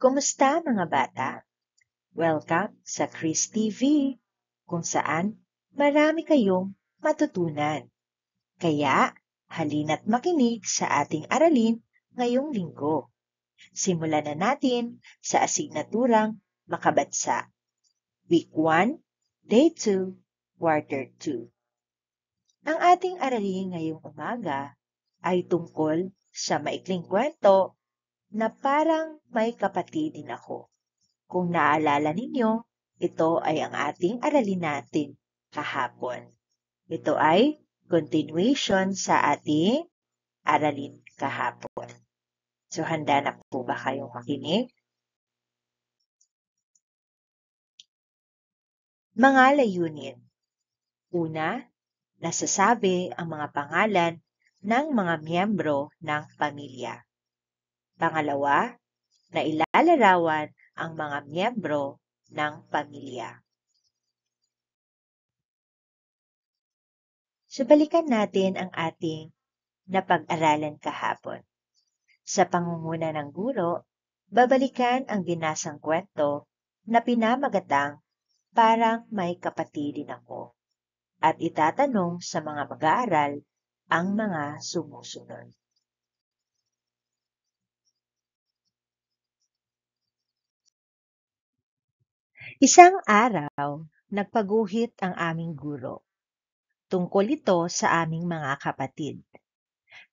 Kumusta mga bata? Welcome sa Chris TV, kung saan marami kayong matutunan. Kaya, halina't makinig sa ating aralin ngayong linggo. Simulan na natin sa asignaturang Makabansa. Week 1, Day 2, Quarter 2. Ang ating aralin ngayong umaga ay tungkol sa maikling kwento na parang may kapatid din ako. Kung naalala ninyo, ito ay ang ating aralin natin kahapon. Ito ay continuation sa ating aralin kahapon. So, handa na po ba kayong makinig? Mga layunin. Una, nasasabi ang mga pangalan ng mga miyembro ng pamilya. Pangalawa, nailalarawan ang mga miyembro ng pamilya. So, balikan natin ang ating napag-aralan kahapon. Sa pangunguna ng guro, babalikan ang binasang kwento na pinamagatang parang may kapatid din ako at itatanong sa mga mag-aaral ang mga sumusunod. Isang araw, nagpaguhit ang aming guro. Tungkol ito sa aming mga kapatid.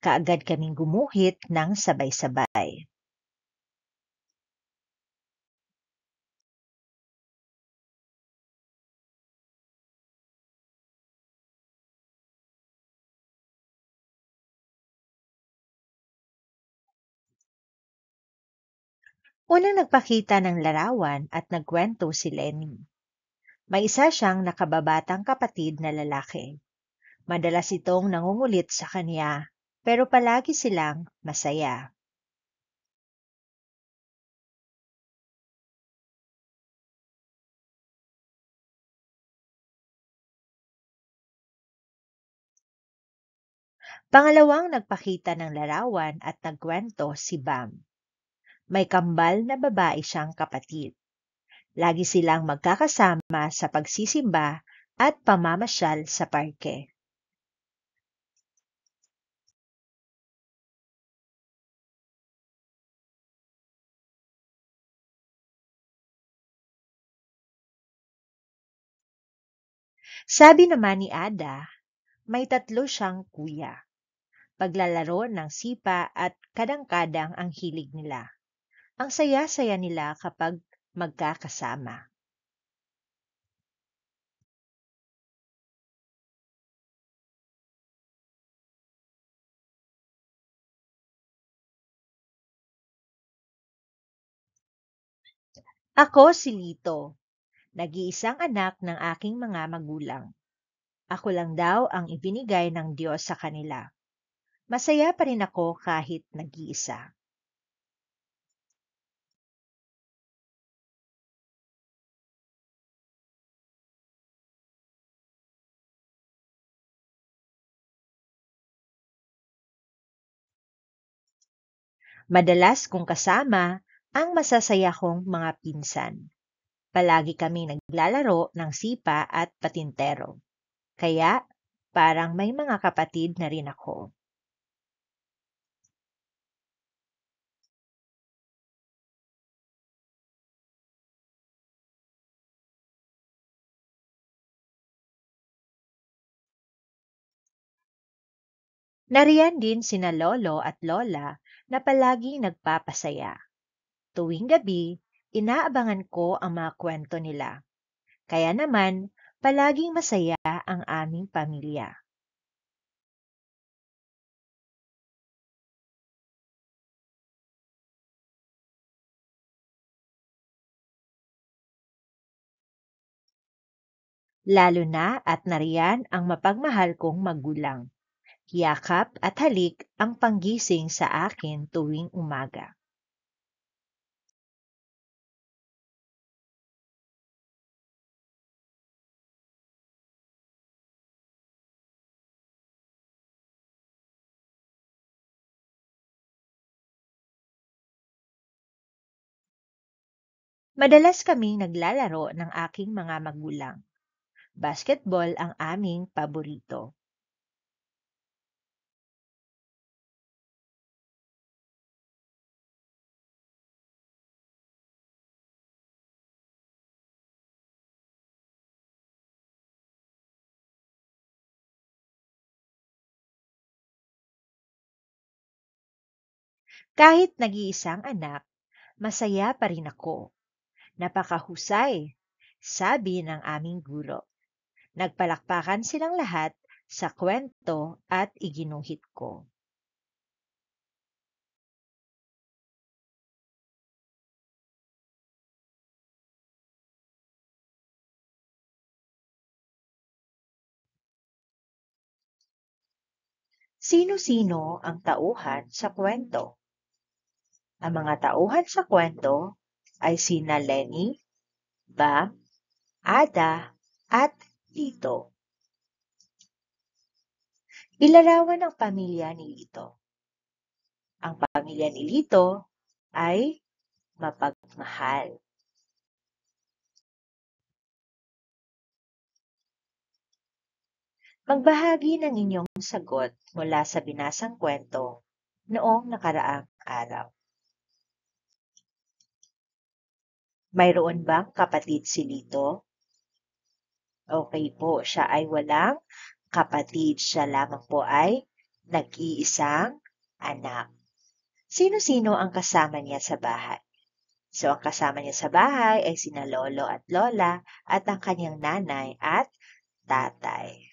Kaagad kaming gumuhit ng sabay-sabay. Unang nagpakita ng larawan at nagkwento si Lenny. May isa siyang nakababatang kapatid na lalaki. Madalas itong nangungulit sa kanya, pero palagi silang masaya. Pangalawang nagpakita ng larawan at nagkwento si Bam. May kambal na babae siyang kapatid. Lagi silang magkakasama sa pagsisimba at pamamasyal sa parke. Sabi naman ni Ada, may tatlo siyang kuya. Paglalaro ng sipa at kadang-kadang ang hilig nila. Ang saya-saya nila kapag magkakasama. Ako si Lito, nag-iisang anak ng aking mga magulang. Ako lang daw ang ibinigay ng Diyos sa kanila. Masaya pa rin ako kahit nag-iisa. Madalas kong kasama ang masasaya kong mga pinsan. Palagi kami naglalaro ng sipa at patintero. Kaya parang may mga kapatid na rin ako. Nariyan din sina lolo at lola na palaging nagpapasaya. Tuwing gabi, inaabangan ko ang mga kwento nila. Kaya naman, palaging masaya ang aming pamilya. Lalo na at nariyan ang mapagmahal kong magulang. Yakap at halik ang panggising sa akin tuwing umaga. Madalas kaming naglalaro ng aking mga magulang. Basketball ang aming paborito. Kahit nag-iisang anak, masaya pa rin ako. Napakahusay, sabi ng aming guro. Nagpalakpakan silang lahat sa kwento at iginuhit ko. Sino-sino ang tauhan sa kwento? Ang mga tauhan sa kwento ay sina Lenny, Bam, Ada, at Lito. Ilarawan ang pamilya ni Lito. Ang pamilya ni Lito ay mapagmahal. Magbahagi ng inyong sagot mula sa binasang kwento noong nakaraang araw. Mayroon bang kapatid si Lito? Okay po, siya ay walang kapatid. Siya lamang po ay nag-iisang anak. Sino-sino ang kasama niya sa bahay? So, ang kasama niya sa bahay ay sina lolo at lola at ang kanyang nanay at tatay.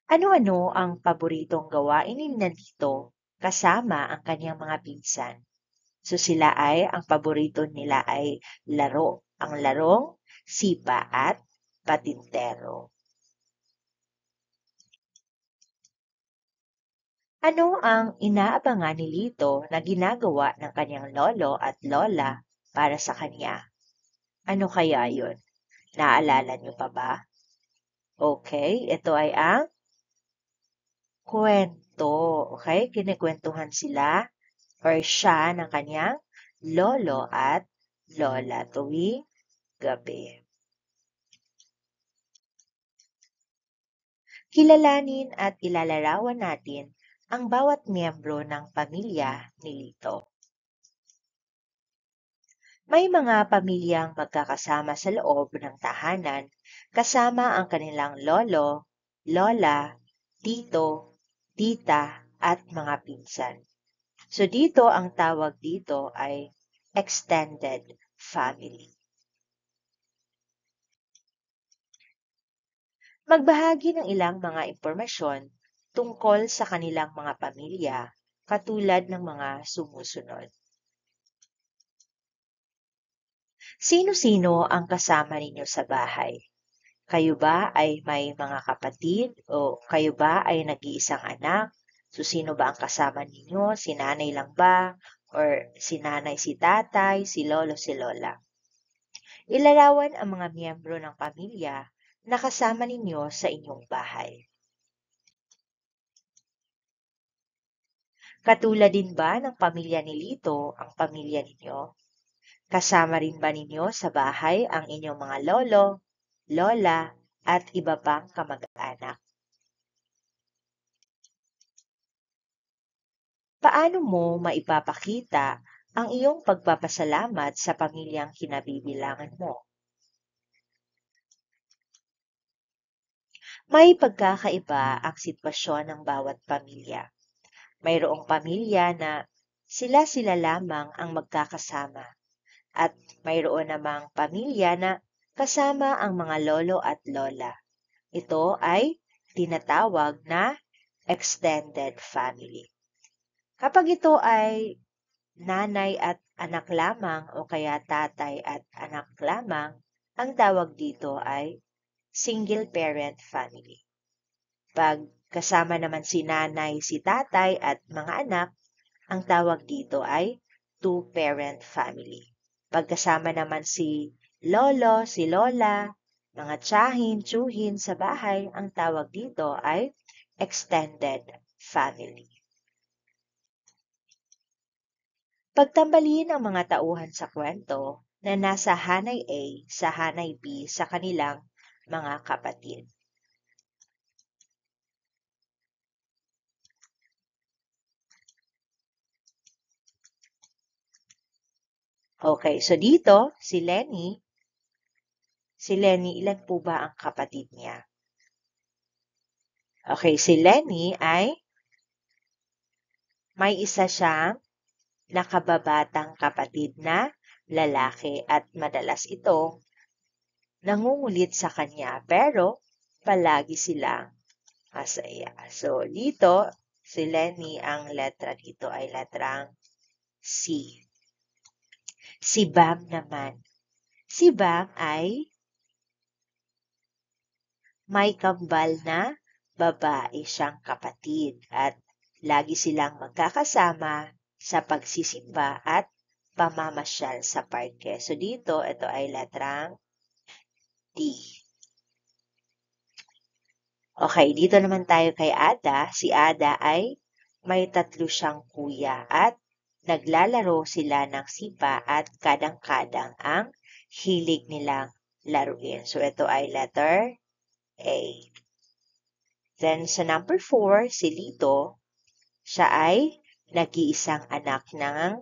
Ano-ano ang paboritong gawain ni Nandito kasama ang kanyang mga pinsan? So sila ay, ang paborito nila ay laro. Ang larong sipa at patintero. Ano ang inaabangan ni Lito na ginagawa ng kanyang lolo at lola para sa kanya? Ano kaya yun? Naalala niyo pa ba? Okay, ito ay ang kwento. Okay, kinikwentuhan sila or siya ng kanyang lolo at lola tuwing gabi. Kilalanin at ilalarawan natin ang bawat miyembro ng pamilya ni Lito. May mga pamilyang magkakasama sa loob ng tahanan kasama ang kanilang lolo, lola, tito, tita at mga pinsan. So dito ang tawag dito ay extended family. Magbahagi ng ilang mga impormasyon tungkol sa kanilang mga pamilya katulad ng mga sumusunod. Sino-sino ang kasama ninyo sa bahay? Kayo ba ay may mga kapatid o kayo ba ay nag-iisang anak? So sino ba ang kasama ninyo? Si nanay lang ba? Or si nanay, si tatay, si lolo, si lola? Ilarawan ang mga miyembro ng pamilya na kasama ninyo sa inyong bahay. Katulad din ba ng pamilya ni Lito ang pamilya ninyo? Kasama rin ba ninyo sa bahay ang inyong mga lolo, lola, at iba pang kamag-anak? Paano mo maipapakita ang iyong pagpapasalamat sa pamilyang kinabibilangan mo? May pagkakaiba ang sitwasyon ng bawat pamilya. Mayroong pamilya na sila-sila lamang ang magkakasama at mayroon namang pamilya na kasama ang mga lolo at lola. Ito ay tinatawag na extended family. Kapag ito ay nanay at anak lamang o kaya tatay at anak lamang, ang tawag dito ay single parent family. Pag kasama naman si nanay, si tatay at mga anak, ang tawag dito ay two-parent family. Pagkasama naman si lolo, si lola, mga tiyahin, tiyuhin sa bahay, ang tawag dito ay extended family. Pagtambalin ang mga tauhan sa kwento na nasa hanay A sa hanay B sa kanilang mga kapatid. Okay, so dito, si Lenny, ilan po ba ang kapatid niya? Okay, si Lenny ay may isa siyang nakababatang kapatid na lalaki at madalas itong nangungulit sa kanya pero palagi silang masaya. So, dito, si Lenny, ang letra dito ay letrang C. Si Bam naman. Si Bam ay may kambal na babae siyang kapatid at lagi silang magkakasama sa pagsisimba at pamamasyal sa parke. So dito, ito ay letrang D. Okay, dito naman tayo kay Ada. Si Ada ay may 3 siyang kuya at naglalaro sila ng sipa at kadang-kadang ang hilig nilang laruin. So ito ay letter A. Then sa number 4, si Lito, siya ay nag-iisang anak ng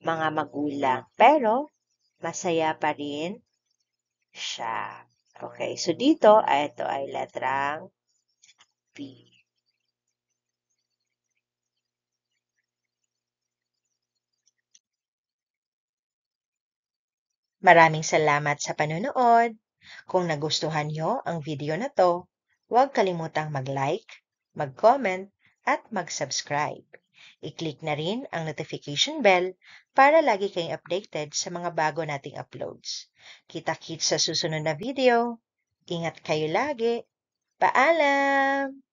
mga magulang pero masaya pa rin siya. Okay, so dito, ito ay letrang B. Maraming salamat sa panonood. Kung nagustuhan nyo ang video na to, huwag kalimutang mag-like, mag-comment, at mag-subscribe. I-click na rin ang notification bell para lagi kayong updated sa mga bago nating uploads. Kita-kits sa susunod na video. Ingat kayo lagi. Paalam!